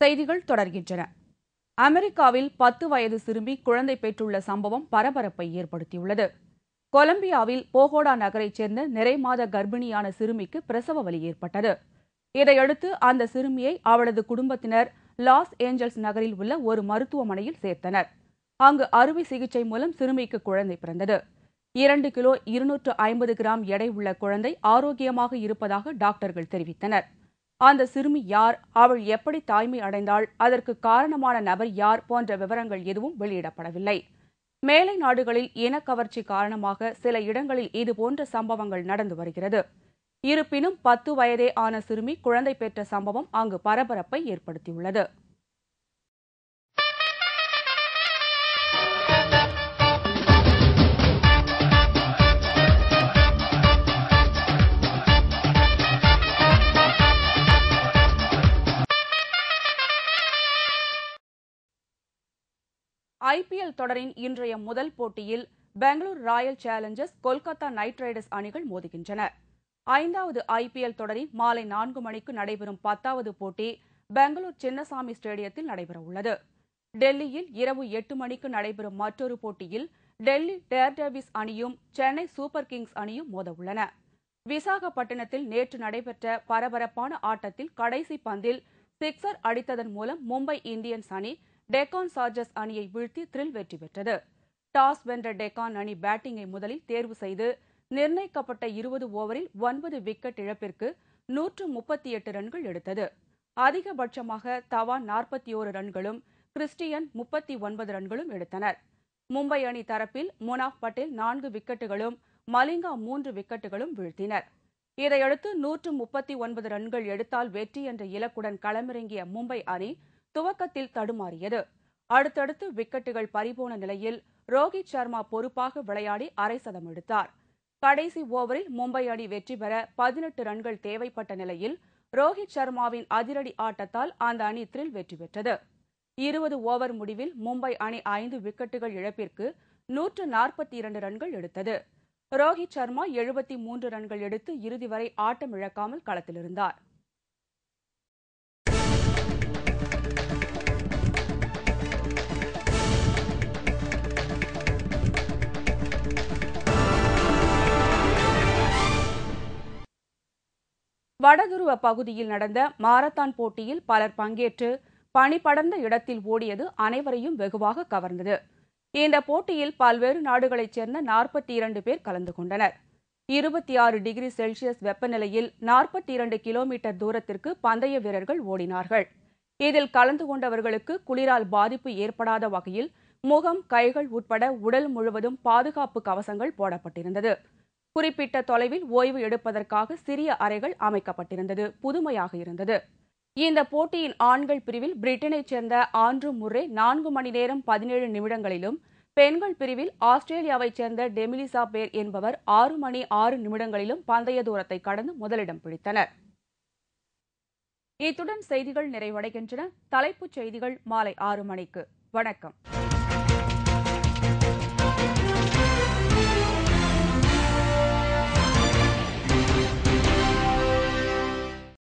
செய்திகள் தொடர்கின்றன. அமெரிக்காவில் 10 வயது சிறுமி குழந்தை பெற்றுள்ள சம்பவம் பரபரப்பை ஏற்படுத்தியுள்ளது. கொலம்பியாவில் போகோடா நகரைச் சேர்ந்த நிறைமாத கர்ப்பிணியான சிறுமிக்கு பிரசவ வலி ஏற்பட்டது. இதையடுத்து அந்த சிறுமியை அவளது குடும்பத்தினர் லாஸ் ஏஞ்சல்ஸ் நகரில் உள்ள ஒரு மருத்துவமனையில் சேர்த்தனர். அங்கு அறுவை சிகிச்சை மூலம் சிறுமிக்கு குழந்தை பிறந்தது. 2 கிலோ 250 கிராம் எடை உள்ள குழந்தை ஆரோக்கியமாக இருப்பதாக டாக்டர்கள் தெரிவித்தனர். அந்த சிறுமி யார், அவள் எப்படி தாய்மை அடைந்தாள், அதற்கு காரணமான நபர் யார் போன்ற விவரங்கள் எதுவும் வெளியிடப்படவில்லை. மேலை நாடுகளில் இனக்கவர்ச்சி காரணமாக சில இடங்களில் இதுபோன்ற சம்பவங்கள் நடந்து வருகிறது. இருப்பினும் 10 வயதே ஆன சிறுமி குழந்தை பெற்ற சம்பவம் அங்கு பரபரப்பை ஏற்படுத்தியுள்ளது. IPL தொடரின் இன்றைய முதல் போட்டியில் Bengaluru Royal Challengers, Kolkata night Riders அணிகள் மோதுகின்றன. 5வது IPL தொடரின் மாலை 4 மணிக்கு நடைபெறும் 10வது போட்டி பெங்களூரு சின்னசாமி ஸ்டேடியத்தில் நடைபெறவுள்ளது. டெல்லியில் இரவு 8 மணிக்கு நடைபெறும் மற்றொரு போட்டியில் டெல்லி டேர்டெவில்ஸ் அணியும் சென்னை சூப்பர் கிங்ஸ் அணியும் மோதவுள்ளன. விசாகப்பட்டினத்தில் நேற்று நடைபெற்ற பரபரப்பான ஆட்டத்தில் கடைசி பந்தில் சிக்ஸர் அடித்ததன் மூலம் மும்பை இந்தியன்ஸ் அணி டெக்கான் சார்ஜர்ஸ் அணியை வீழ்த்தி த்ரில் வெற்றி பெற்றது. டாஸ் வென்ற டெக்கான் அணி பேட்டிங்கை முதலில் தேர்வு செய்து நிர்ணயிக்கப்பட்ட 20 ஓவரில் 9 விக்கெட் இழப்பிற்கு 138 ரன்கள் எடுத்தது. அதிகபட்சமாக தவான் 41 ரன்களும் கிறிஸ்டியன் 39 ரன்களும் எடுத்தனர். மும்பை அணி தரப்பில் முனாஃப் பட்டேல் 4 விக்கெட்டுகளும் மலிங்கா 3 விக்கெட்டுகளும் வீழ்த்தினர். இதையடுத்து 139 ரன்கள் எடுத்தால் வெற்றி என்ற இலக்குடன் களமிறங்கிய மும்பை அணி துவக்கத்தில் தடுமாறியது. அடுத்தடுத்து விக்கெட்டுகள் பறிபோன நிலையில் ரோஹித் சர்மா பொறுப்பாக விளையாடி அரை சதம் எடுத்தார். கடைசி ஓவரில் மும்பை அணி வெற்றி பெற 18 ரன்கள் தேவைப்பட்ட நிலையில் ரோஹித் சர்மாவின் அதிரடி ஆட்டத்தால் அந்த அணி த்ரில் வெற்றி பெற்றது. 20 ஓவர் முடிவில் மும்பை அணி 5 விக்கெட்டுகள் இழப்பிற்கு 142 ரன்கள் எடுத்தது. ரோஹித் சர்மா 73 ரன்கள் எடுத்து இறுதி வரை ஆட்டம் இழக்காமல் களத்திலிருந்தார். வடதுருவ பகுதியில் நடந்த மாரத்தான் போட்டியில் பலர் பங்கேற்று பனிபடர்ந்த இடத்தில் ஓடியது அனைவரையும் வெகுவாக கவர்ந்தது. இந்த போட்டியில் பல்வேறு நாடுகளைச் சேர்ந்த 42 பேர் கலந்து கொண்டனர். 26 டிகிரி செல்சியஸ் வெப்பநிலையில் 42 கிலோமீட்டர் தூரத்திற்கு பந்தய வீரர்கள் ஓடினார்கள். இதில் கலந்து கொண்டவர்களுக்கு குளிரால் பாதிப்பு ஏற்படாத வகையில் முகம், கைகள் உட்பட உடல் முழுவதும் பாதுகாப்பு கவசங்கள் போடப்பட்டிருந்தது. குறிப்பிட்ட தொலைவில் ஓய்வு எடுப்பதற்காக சிறிய அறைகள் அமைக்கப்பட்டிருந்தது. புதுமையாக இருந்தது. இந்த போட்டியின் ஆண்கள் பிரிவில் பிரிட்டனைச் சேர்ந்த ஆண்ட்ரூ முர்ரே 4 மணி நேரம் 17 நிமிடங்களிலும், பெண்கள் பிரிவில் ஆஸ்திரேலியாவைச் சேர்ந்த டெமிலிசா பேர் என்பவர் 6 மணி 6 நிமிடங்களிலும் பந்தய தூரத்தை கடந்து முதலிடம் பிடித்தனர். இத்துடன் செய்திகள் நிறைவடைகின்றன. தலைப்புச் செய்திகள் மாலை 6 மணிக்கு. வணக்கம்.